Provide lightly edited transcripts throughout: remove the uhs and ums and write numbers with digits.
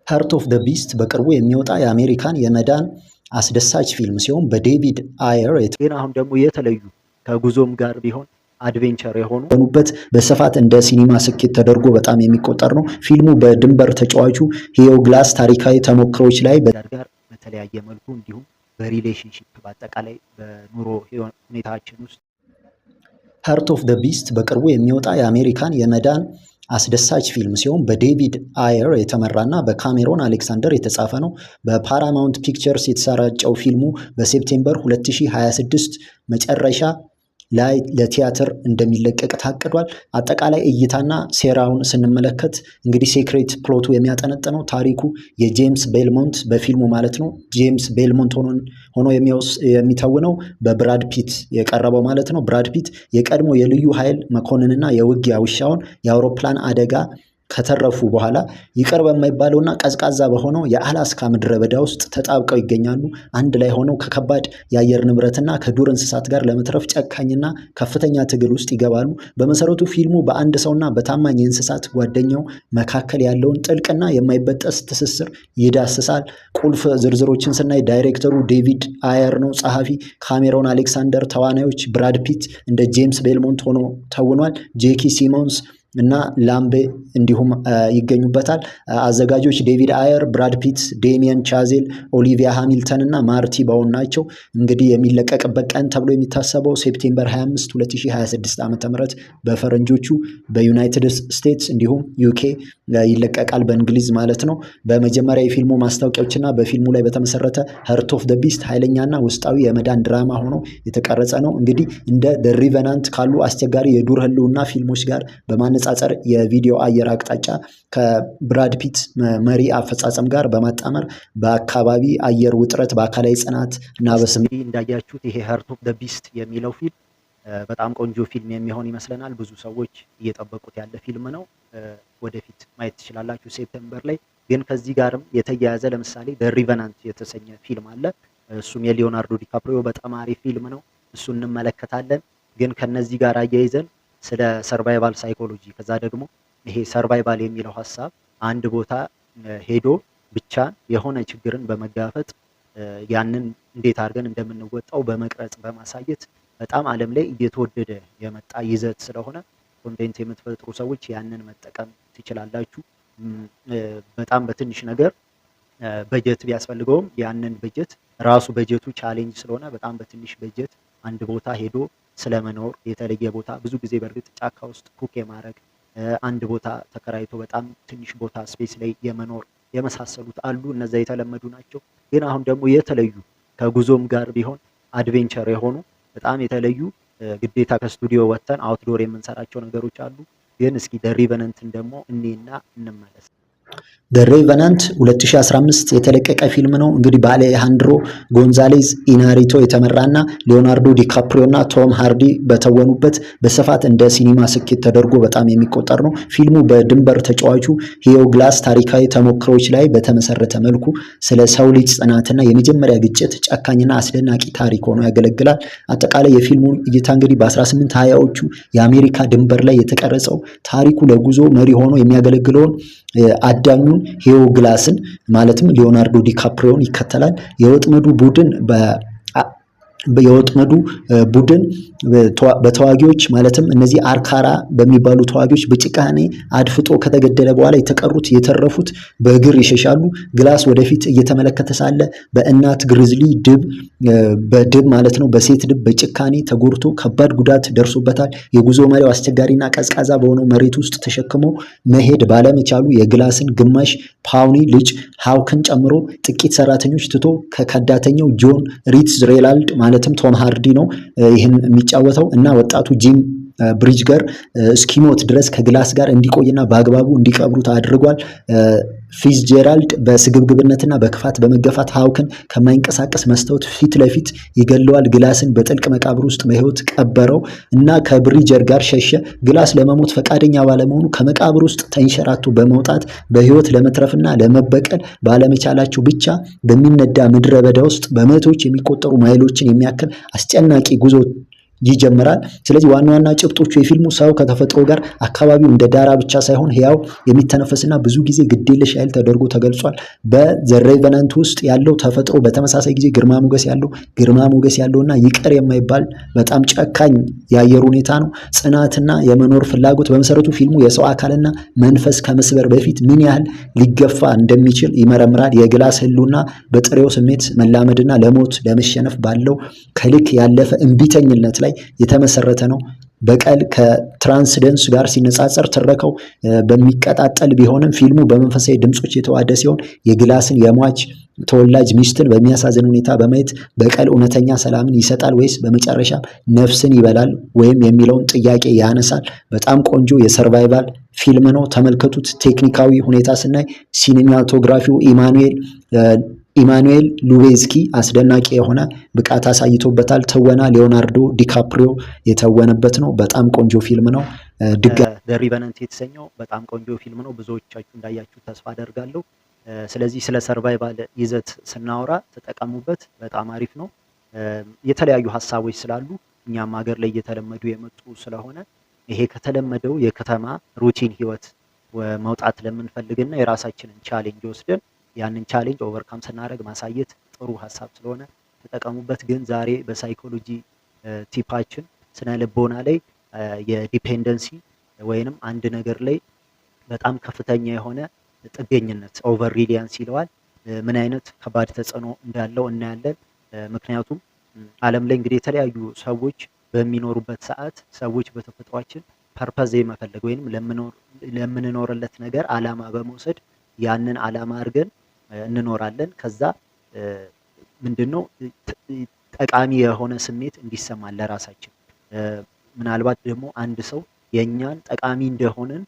ሀርት ኦፍ ዘ ቢስት በቅርቡ የሚወጣ የአሜሪካን የመዳን አስደሳች ፊልም ሲሆን በዴቪድ አየር ግን አሁን ደግሞ የተለዩ ከጉዞም ጋር ቢሆን አድቬንቸር የሆኑበት በስፋት እንደ ሲኒማ ስኬት ተደርጎ በጣም የሚቆጠር ነው። ፊልሙ በድንበር ተጫዋቹ ሂዮ ግላስ ታሪካዊ ተሞክሮች ላይ ጋር በተለያየ መልኩ እንዲሁም በሪሌሽንሺፕ በአጠቃላይ በኑሮ ሁኔታችን ውስጥ ሀርት ኦፍ ዘ ቢስት በቅርቡ የሚወጣ የአሜሪካን የመዳን አስደሳች ፊልም ሲሆን በዴቪድ አየር የተመራና በካሜሮን አሌክሳንደር የተጻፈ ነው። በፓራማውንት ፒክቸርስ የተሰራጨው ፊልሙ በሴፕቴምበር 2026 መጨረሻ ላይ ለቲያትር እንደሚለቀቅ ታቅዷል። አጠቃላይ እይታና ሴራውን ስንመለከት እንግዲህ ሴክሬት ፕሎቱ የሚያጠነጥነው ታሪኩ የጄምስ ቤልሞንት በፊልሙ ማለት ነው ጄምስ ቤልሞንት ሆኖ የሚተውነው በብራድ ፒት የቀረበው ማለት ነው። ብራድ ፒት የቀድሞ የልዩ ኃይል መኮንንና የውጊያ ውሻውን የአውሮፕላን አደጋ ከተረፉ በኋላ ይቅር በማይባለውና ቀዝቃዛ በሆነው የአላስካ ምድረ በዳ ውስጥ ተጣብቀው ይገኛሉ። አንድ ላይ ሆነው ከከባድ የአየር ንብረትና ከዱር እንስሳት ጋር ለመትረፍ ጨካኝና ከፍተኛ ትግል ውስጥ ይገባሉ። በመሰረቱ ፊልሙ በአንድ ሰውና በታማኝ የእንስሳት ጓደኛው መካከል ያለውን ጥልቅና የማይበጠስ ትስስር ይዳስሳል። ቁልፍ ዝርዝሮችን ስናይ ዳይሬክተሩ ዴቪድ አየር ነው። ጸሐፊ ካሜሮን አሌክሳንደር። ተዋናዮች ብራድ ፒት እንደ ጄምስ ቤልሞንት ሆኖ ተውኗል። ጄኪ ሲሞንስ እና ላምቤ እንዲሁም ይገኙበታል። አዘጋጆች ዴቪድ አየር፣ ብራድ ፒት፣ ዴሚየን ቻዜል፣ ኦሊቪያ ሃሚልተን እና ማርቲ ባውን ናቸው። እንግዲህ የሚለቀቅበት ቀን ተብሎ የሚታሰበው ሴፕቴምበር 25 2026 ዓ.ም በፈረንጆቹ በዩናይትድ ስቴትስ እንዲሁም ዩኬ ይለቀቃል በእንግሊዝ ማለት ነው። በመጀመሪያ የፊልሙ ማስታወቂያዎችና በፊልሙ ላይ በተመሰረተ ሀርት ኦፍ ዘ ቢስት ኃይለኛና ውስጣዊ የመዳን ድራማ ሆኖ የተቀረጸ ነው። እንግዲህ እንደ ዘ ሪቨናንት ካሉ አስቸጋሪ የዱር ህልውና ፊልሞች ጋር በማነጻጸር የቪዲዮ አየር አቅጣጫ ከብራድ ፒት መሪ አፈጻጸም ጋር በማጣመር በአካባቢ አየር ውጥረት፣ በአካላዊ ጽናት እና በስሜት እንዳያችሁት ይሄ ሀርት ኦፍ ዘ ቢስት የሚለው ፊልም በጣም ቆንጆ ፊልም የሚሆን ይመስለናል። ብዙ ሰዎች እየጠበቁት ያለ ፊልም ነው። ወደፊት ማየት ትችላላችሁ ሴፕቴምበር ላይ። ግን ከዚህ ጋርም የተያያዘ ለምሳሌ ዘ ሪቨናንት የተሰኘ ፊልም አለ። እሱም የሊዮናርዶ ዲካፕሪዮ በጣም አሪፍ ፊልም ነው። እሱ እንመለከታለን። ግን ከነዚህ ጋር አያይዘን ስለ ሰርቫይቫል ሳይኮሎጂ ከዛ ደግሞ ይሄ ሰርቫይቫል የሚለው ሀሳብ አንድ ቦታ ሄዶ ብቻ የሆነ ችግርን በመጋፈጥ ያንን እንዴት አድርገን እንደምንወጣው በመቅረጽ በማሳየት በጣም ዓለም ላይ እየተወደደ የመጣ ይዘት ስለሆነ ኮንቴንት የምትፈጥሩ ሰዎች ያንን መጠቀም ትችላላችሁ። በጣም በትንሽ ነገር በጀት ቢያስፈልገውም ያንን በጀት ራሱ በጀቱ ቻሌንጅ ስለሆነ በጣም በትንሽ በጀት አንድ ቦታ ሄዶ ስለመኖር የተለየ ቦታ ብዙ ጊዜ በእርግጥ ጫካ ውስጥ ኩክ የማድረግ አንድ ቦታ ተከራይቶ በጣም ትንሽ ቦታ ስፔስ ላይ የመኖር የመሳሰሉት አሉ። እነዛ የተለመዱ ናቸው። ግን አሁን ደግሞ የተለዩ ከጉዞም ጋር ቢሆን አድቬንቸር የሆኑ በጣም የተለዩ ግዴታ ከስቱዲዮ ወጥተን አውትዶር የምንሰራቸው ነገሮች አሉ። ግን እስኪ ዘ ሪቨናንትን ደግሞ እኔና እንመለስ። ዘ ሬቨናንት 2015 የተለቀቀ ፊልም ነው። እንግዲህ በአሌሃንድሮ ጎንዛሌዝ ኢናሪቶ የተመራና ሊዮናርዶ ዲካፕሪዮ እና ቶም ሃርዲ በተወኑበት በስፋት እንደ ሲኒማ ስኬት ተደርጎ በጣም የሚቆጠር ነው። ፊልሙ በድንበር ተጫዋቹ ሂዮ ግላስ ታሪካዊ ተሞክሮች ላይ በተመሰረተ መልኩ ስለ ሰው ልጅ ጽናትና የመጀመሪያ ግጭት ጨካኝና አስደናቂ ታሪክ ሆኖ ያገለግላል። አጠቃላይ የፊልሙ እይታ እንግዲህ በ1820ዎቹ የአሜሪካ ድንበር ላይ የተቀረጸው ታሪኩ ለጉዞ መሪ ሆኖ የሚያገለግለውን አዳኙን ሂዮ ግላስን ማለትም ሊዮናርዶ ዲካፕሪዮን ይከተላል። የወጥመዱ ቡድን በተዋጊዎች ማለትም እነዚህ አርካራ በሚባሉ ተዋጊዎች በጭካኔ አድፍጦ ከተገደለ በኋላ የተረፉት በእግር ይሸሻሉ። ግላስ ወደፊት እየተመለከተ ሳለ በእናት ግሪዝሊ በድብ ማለት ነው በሴት ድብ በጭካኔ ተጎድቶ ከባድ ጉዳት ደርሶበታል። የጉዞ መሪው አስቸጋሪና ቀዝቃዛ በሆነው መሬት ውስጥ ተሸክሞ መሄድ ባለመቻሉ የግላስን ግማሽ ፓውኒ ልጅ ሃውክን ጨምሮ ጥቂት ሰራተኞች ትቶ ከከዳተኛው ጆን ሪትዝሬላልድ ማለትም ቶም ሃርዲ ነው ይህን የሚጫወተው እና ወጣቱ ጂም ብሪጅገር እስኪሞት ድረስ ከግላስ ጋር እንዲቆይና በአግባቡ እንዲቀብሩት አድርጓል። ፊትዝጄራልድ በስግብግብነትና በክፋት በመገፋት ሃውክን ከማይንቀሳቀስ መስታወት ፊት ለፊት ይገለዋል። ግላስን በጥልቅ መቃብር ውስጥ በህይወት ቀበረው እና ከብሪጀር ጋር ሸሸ። ግላስ ለመሞት ፈቃደኛ ባለመሆኑ ከመቃብር ውስጥ ተንሸራቶ በመውጣት በህይወት ለመትረፍና ለመበቀል ባለመቻላቸው ብቻ በሚነዳ ምድረ በዳ ውስጥ በመቶዎች የሚቆጠሩ ማይሎችን የሚያክል አስጨናቂ ጉዞ ይጀምራል። ስለዚህ ዋና ዋና ጭብጦቹ የፊልሙ ሰው ከተፈጥሮ ጋር አካባቢው እንደ ዳራ ብቻ ሳይሆን ሕያው የሚተነፈስና ብዙ ጊዜ ግዴለሽ ኃይል ተደርጎ ተገልጿል። በዘ ሬቨናንት ውስጥ ያለው ተፈጥሮ በተመሳሳይ ጊዜ ግርማ ሞገስ ያለውና ይቅር የማይባል በጣም ጨካኝ የአየር ሁኔታ ነው። ጽናትና የመኖር ፍላጎት በመሰረቱ ፊልሙ የሰው አካልና መንፈስ ከመስበር በፊት ምን ያህል ሊገፋ እንደሚችል ይመረምራል። የግላስ ህልውና በጥሬው ስሜት መላመድና ለሞት ለመሸነፍ ባለው ከልክ ያለፈ እምቢተኝነት ላይ የተመሰረተ ነው። በቀል ከትራንስደንስ ጋር ሲነጻጸር ትረካው በሚቀጣጠል ቢሆንም ፊልሙ በመንፈሳዊ ድምጾች የተዋደ ሲሆን የግላስን የሟች ተወላጅ ሚስትን በሚያሳዝን ሁኔታ በማየት በቀል እውነተኛ ሰላምን ይሰጣል ወይስ በመጨረሻ ነፍስን ይበላል ወይም የሚለውን ጥያቄ ያነሳል። በጣም ቆንጆ የሰርቫይቫል ፊልም ነው፣ ተመልከቱት። ቴክኒካዊ ሁኔታ ስናይ ሲኒማቶግራፊው ኢማኑኤል ሉቤዝኪ አስደናቂ የሆነ ብቃት አሳይቶበታል። ትወና ሊዮናርዶ ዲካፕሪዮ የተወነበት ነው። በጣም ቆንጆ ፊልም ነው። ዘ ሪቨናንት የተሰኘው በጣም ቆንጆ ፊልም ነው። ብዙዎቻችሁ እንዳያችሁ ተስፋ አደርጋለሁ። ስለዚህ ስለ ሰርቫይቫል ይዘት ስናወራ ተጠቀሙበት። በጣም አሪፍ ነው። የተለያዩ ሀሳቦች ስላሉ እኛም ሀገር ላይ እየተለመዱ የመጡ ስለሆነ ይሄ ከተለመደው የከተማ ሩቲን ህይወት መውጣት ለምንፈልግና የራሳችንን ቻሌንጅ ወስደን ያንን ቻሌንጅ ኦቨርካም ስናደርግ ማሳየት ጥሩ ሀሳብ ስለሆነ ተጠቀሙበት። ግን ዛሬ በሳይኮሎጂ ቲፓችን ስነ ልቦና ላይ የዲፔንደንሲ ወይንም አንድ ነገር ላይ በጣም ከፍተኛ የሆነ ጥገኝነት ኦቨር ሪሊያንስ ይለዋል ምን አይነት ከባድ ተጽዕኖ እንዳለው እናያለን። ምክንያቱም ዓለም ላይ እንግዲህ የተለያዩ ሰዎች በሚኖሩበት ሰዓት ሰዎች በተፈጥሯችን ፐርፐዝ የመፈለግ ወይንም ለምንኖርለት ነገር አላማ በመውሰድ ያንን አላማ አድርገን እንኖራለን። ከዛ ምንድነው ጠቃሚ የሆነ ስሜት እንዲሰማን ለራሳችን ምናልባት ደግሞ አንድ ሰው የኛን ጠቃሚ እንደሆነን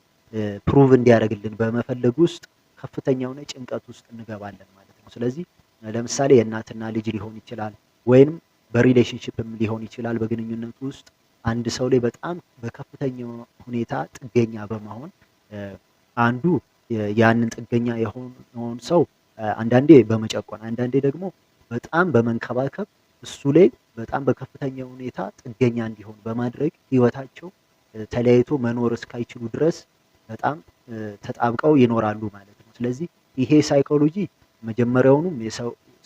ፕሩቭ እንዲያደርግልን በመፈለግ ውስጥ ከፍተኛ የሆነ ጭንቀት ውስጥ እንገባለን ማለት ነው። ስለዚህ ለምሳሌ የእናትና ልጅ ሊሆን ይችላል ወይንም በሪሌሽንሺፕም ሊሆን ይችላል። በግንኙነት ውስጥ አንድ ሰው ላይ በጣም በከፍተኛ ሁኔታ ጥገኛ በመሆን አንዱ ያንን ጥገኛ የሆነውን ሰው አንዳንዴ በመጨቆን አንዳንዴ ደግሞ በጣም በመንከባከብ እሱ ላይ በጣም በከፍተኛ ሁኔታ ጥገኛ እንዲሆን በማድረግ ህይወታቸው ተለያይቶ መኖር እስካይችሉ ድረስ በጣም ተጣብቀው ይኖራሉ ማለት ነው። ስለዚህ ይሄ ሳይኮሎጂ መጀመሪያውኑም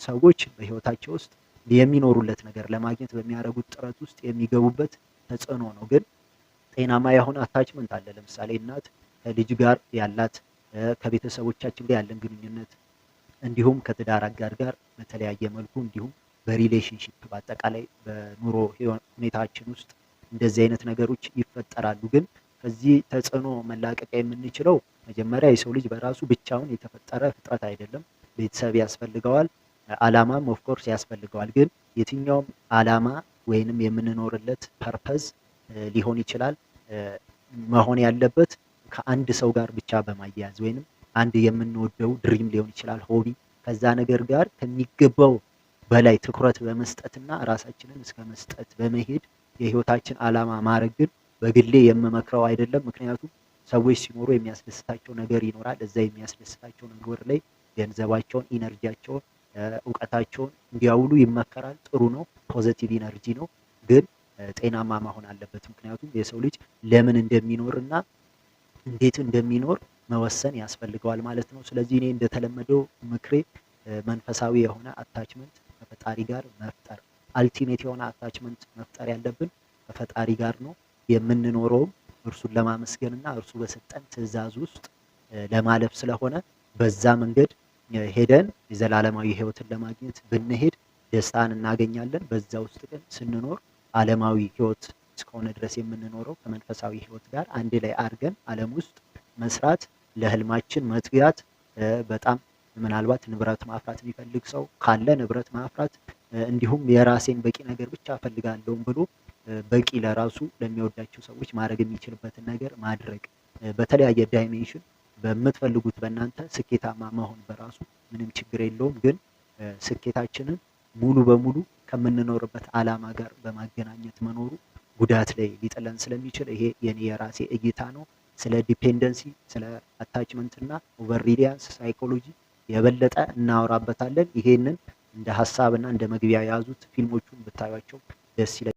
ሰዎች በህይወታቸው ውስጥ የሚኖሩለት ነገር ለማግኘት በሚያደርጉት ጥረት ውስጥ የሚገቡበት ተጽዕኖ ነው። ግን ጤናማ የሆነ አታችመንት አለ። ለምሳሌ እናት ከልጅ ጋር ያላት ከቤተሰቦቻችን ጋር ያለን ግንኙነት እንዲሁም ከትዳር አጋር ጋር በተለያየ መልኩ እንዲሁም በሪሌሽንሺፕ በአጠቃላይ በኑሮ ሁኔታችን ውስጥ እንደዚህ አይነት ነገሮች ይፈጠራሉ። ግን ከዚህ ተጽዕኖ መላቀቅ የምንችለው መጀመሪያ የሰው ልጅ በራሱ ብቻውን የተፈጠረ ፍጥረት አይደለም። ቤተሰብ ያስፈልገዋል፣ አላማም ኦፍኮርስ ያስፈልገዋል። ግን የትኛውም አላማ ወይንም የምንኖርለት ፐርፐዝ ሊሆን ይችላል መሆን ያለበት ከአንድ ሰው ጋር ብቻ በማያያዝ ወይንም አንድ የምንወደው ድሪም ሊሆን ይችላል ሆቢ፣ ከዛ ነገር ጋር ከሚገባው በላይ ትኩረት በመስጠትና ራሳችንን እስከ መስጠት በመሄድ የህይወታችን አላማ ማድረግ ግን በግሌ የምመክረው አይደለም። ምክንያቱም ሰዎች ሲኖሩ የሚያስደስታቸው ነገር ይኖራል። እዛ የሚያስደስታቸው ነገር ላይ ገንዘባቸውን፣ ኢነርጂያቸውን፣ እውቀታቸውን እንዲያውሉ ይመከራል። ጥሩ ነው፣ ፖዘቲቭ ኢነርጂ ነው። ግን ጤናማ መሆን አለበት። ምክንያቱም የሰው ልጅ ለምን እንደሚኖር እና እንዴት እንደሚኖር መወሰን ያስፈልገዋል ማለት ነው። ስለዚህ እኔ እንደተለመደው ምክሬ መንፈሳዊ የሆነ አታችመንት ከፈጣሪ ጋር መፍጠር፣ አልቲሜት የሆነ አታችመንት መፍጠር ያለብን ከፈጣሪ ጋር ነው። የምንኖረውም እርሱን ለማመስገንና እርሱ በሰጠን ትዕዛዝ ውስጥ ለማለፍ ስለሆነ በዛ መንገድ ሄደን የዘላለማዊ ህይወትን ለማግኘት ብንሄድ ደስታን እናገኛለን። በዛ ውስጥ ግን ስንኖር ዓለማዊ ህይወት እስከሆነ ድረስ የምንኖረው ከመንፈሳዊ ህይወት ጋር አንድ ላይ አድርገን ዓለም ውስጥ መስራት፣ ለህልማችን መትጋት በጣም ምናልባት ንብረት ማፍራት የሚፈልግ ሰው ካለ ንብረት ማፍራት፣ እንዲሁም የራሴን በቂ ነገር ብቻ እፈልጋለሁ ብሎ በቂ ለራሱ ለሚወዳቸው ሰዎች ማድረግ የሚችልበትን ነገር ማድረግ፣ በተለያየ ዳይሜንሽን በምትፈልጉት በእናንተ ስኬታማ መሆን በራሱ ምንም ችግር የለውም። ግን ስኬታችንን ሙሉ በሙሉ ከምንኖርበት ዓላማ ጋር በማገናኘት መኖሩ ጉዳት ላይ ሊጥለን ስለሚችል ይሄ የኔ የራሴ እይታ ነው። ስለ ዲፔንደንሲ፣ ስለ አታችመንት እና ኦቨር ሪሊያንስ ሳይኮሎጂ የበለጠ እናወራበታለን። ይሄንን እንደ ሀሳብና እንደ መግቢያ የያዙት ፊልሞቹን ብታዩቸው ደስ ይላል።